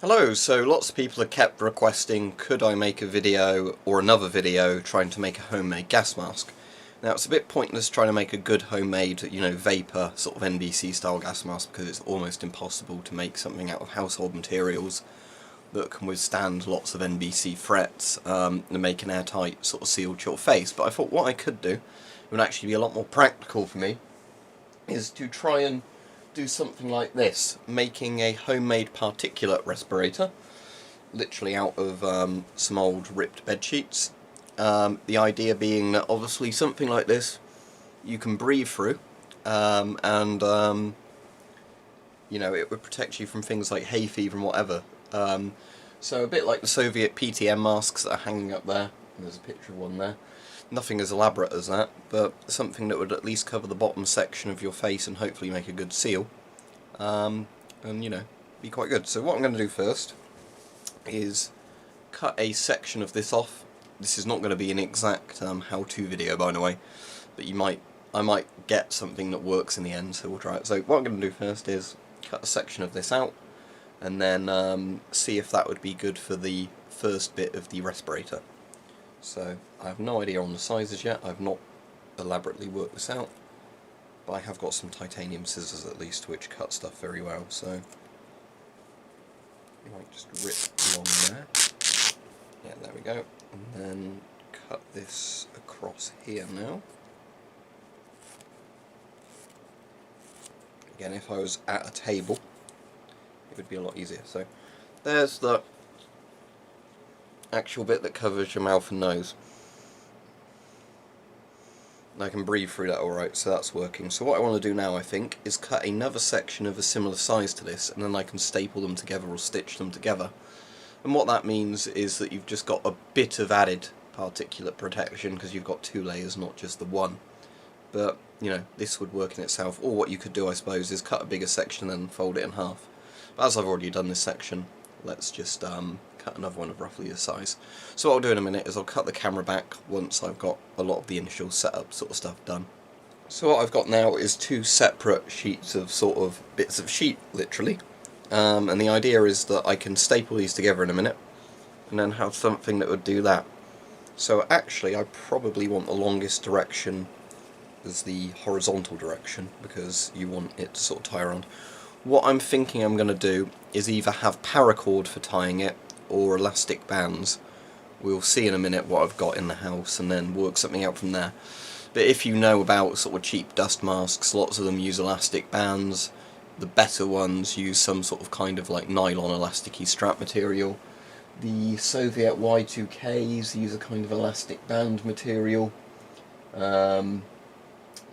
Hello, so lots of people have kept requesting could I make a video or another video trying to make a homemade gas mask. Now it's a bit pointless trying to make a good homemade, vapor sort of NBC style gas mask because it's almost impossible to make something out of household materials that can withstand lots of NBC threats and make an airtight sort of sealed to your face. But I thought what I could do, it would actually be a lot more practical for me, is to try and do something like this, making a homemade particulate respirator, literally out of some old ripped bed sheets. The idea being that obviously something like this you can breathe through, and it would protect you from things like hay fever and whatever. So a bit like the Soviet PTM masks that are hanging up there. There's a picture of one there. Nothing as elaborate as that, but something that would at least cover the bottom section of your face and hopefully make a good seal. And be quite good. So what I'm going to do first is cut a section of this off. This is not going to be an exact how-to video, by the way, but I might get something that works in the end, so we'll try it. So what I'm going to do first is cut a section of this out, and then see if that would be good for the first bit of the respirator. So I have no idea on the sizes yet. I've not elaborately worked this out, but I have got some titanium scissors at least which cut stuff very well, so you might just rip along there. Yeah, there we go. And then cut this across here now. Again, if I was at a table it would be a lot easier. So there's the actual bit that covers your mouth and nose. And I can breathe through that alright, so that's working. So what I want to do now, I think, is cut another section of a similar size to this, and then I can staple them together or stitch them together. And what that means is that you've just got a bit of added particulate protection, because you've got two layers, not just the one. But, this would work in itself. Or what you could do, I suppose, is cut a bigger section and then fold it in half. But as I've already done this section, let's just cut another one of roughly this size. So what I'll do in a minute is I'll cut the camera back once I've got a lot of the initial setup sort of stuff done. So what I've got now is two separate sheets of sort of bits of sheet, literally. And the idea is that I can staple these together in a minute and then have something that would do that. So actually I probably want the longest direction as the horizontal direction because you want it to sort of tie around. What I'm thinking I'm going to do is either have paracord for tying it or elastic bands. We'll see in a minute what I've got in the house and then work something out from there. But if you know about sort of cheap dust masks, lots of them use elastic bands. The better ones use some sort of kind of like nylon elasticy strap material. The Soviet Y2Ks use a kind of elastic band material.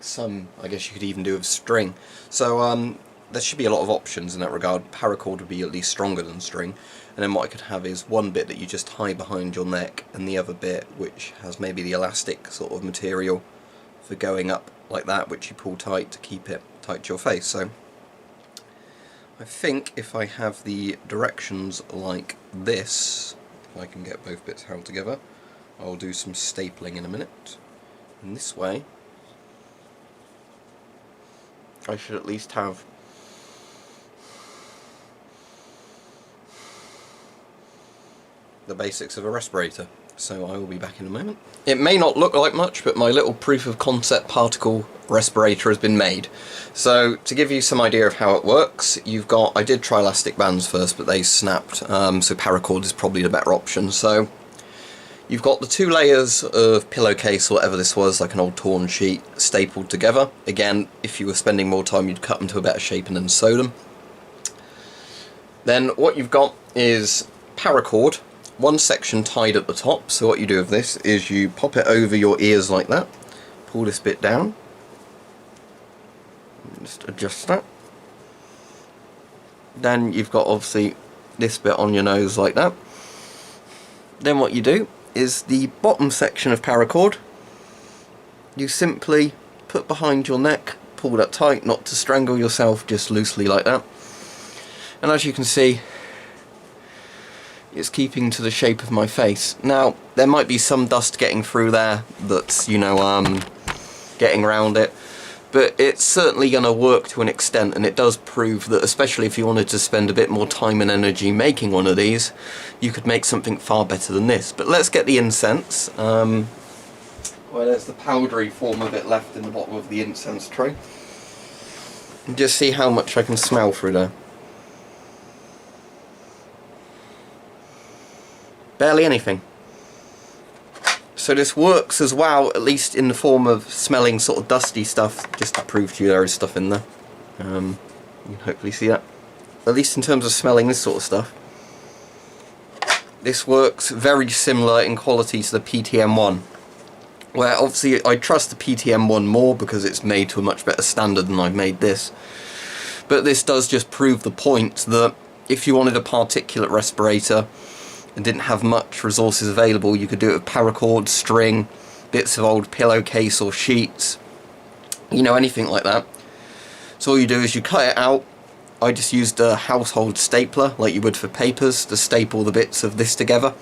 Some, I guess you could even do with string. So there should be a lot of options in that regard. Paracord would be at least stronger than string, and then what I could have is one bit that you just tie behind your neck and the other bit which has maybe the elastic sort of material for going up like that, which you pull tight to keep it tight to your face. So I think if I have the directions like this, if I can get both bits held together, I'll do some stapling in a minute, and this way I should at least have the basics of a respirator. So I will be back in a moment. It may not look like much, but my little proof of concept particle respirator has been made. So to give you some idea of how it works, I did try elastic bands first, but they snapped, so paracord is probably the better option. So you've got the two layers of pillowcase or whatever this was, like an old torn sheet, stapled together. Again, if you were spending more time, you'd cut them to a better shape and then sew them. Then what you've got is paracord, one section tied at the top. So what you do with this is you pop it over your ears like that, pull this bit down, just adjust that. Then you've got obviously this bit on your nose like that. Then what you do is the bottom section of paracord you simply put behind your neck, pull that tight, not to strangle yourself, just loosely like that. And as you can see, it's keeping to the shape of my face. Now there might be some dust getting through there that's getting around it, but it's certainly going to work to an extent, and it does prove that, especially if you wanted to spend a bit more time and energy making one of these, you could make something far better than this. But let's get the incense. Well, there's the powdery form of it left in the bottom of the incense tray. And just see how much I can smell through there. Barely anything. So this works as well, at least in the form of smelling sort of dusty stuff, just to prove to you there is stuff in there. You can hopefully see that. At least in terms of smelling this sort of stuff. This works very similar in quality to the PTM1. Where obviously I trust the PTM1 more because it's made to a much better standard than I've made this. But this does just prove the point that if you wanted a particulate respirator and didn't have much resources available, you could do it with paracord, string, bits of old pillowcase or sheets, you know, anything like that. So all you do is you cut it out. I just used a household stapler like you would for papers to staple the bits of this together.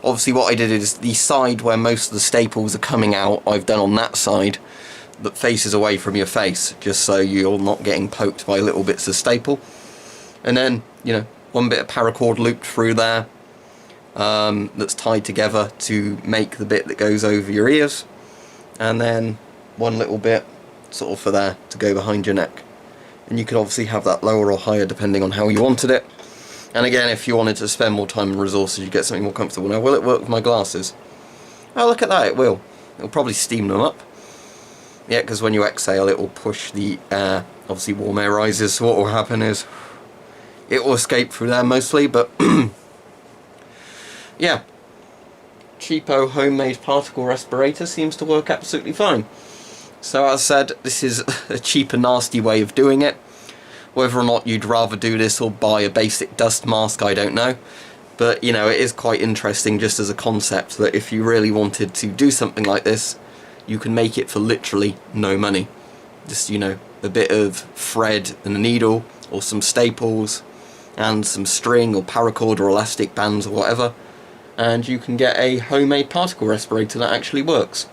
Obviously what I did is the side where most of the staples are coming out, I've done on that side that faces away from your face, just so you're not getting poked by little bits of staple. And then, you know, one bit of paracord looped through there, that's tied together to make the bit that goes over your ears, and then one little bit sort of for there to go behind your neck. And you could obviously have that lower or higher depending on how you wanted it. And again, if you wanted to spend more time and resources, you get something more comfortable. Now, will it work with my glasses? Oh, look at that, it will. It'll probably steam them up. Yeah, because when you exhale, it will push the air. Obviously, warm air rises, so what will happen is it will escape through there mostly, but yeah, cheapo homemade particle respirator seems to work absolutely fine. So as I said, this is a cheap and nasty way of doing it. Whether or not you'd rather do this or buy a basic dust mask, I don't know. But, you know, it is quite interesting just as a concept that if you really wanted to do something like this, you can make it for literally no money. Just, you know, a bit of thread and a needle, or some staples, and some string or paracord or elastic bands or whatever, and you can get a homemade particle respirator that actually works.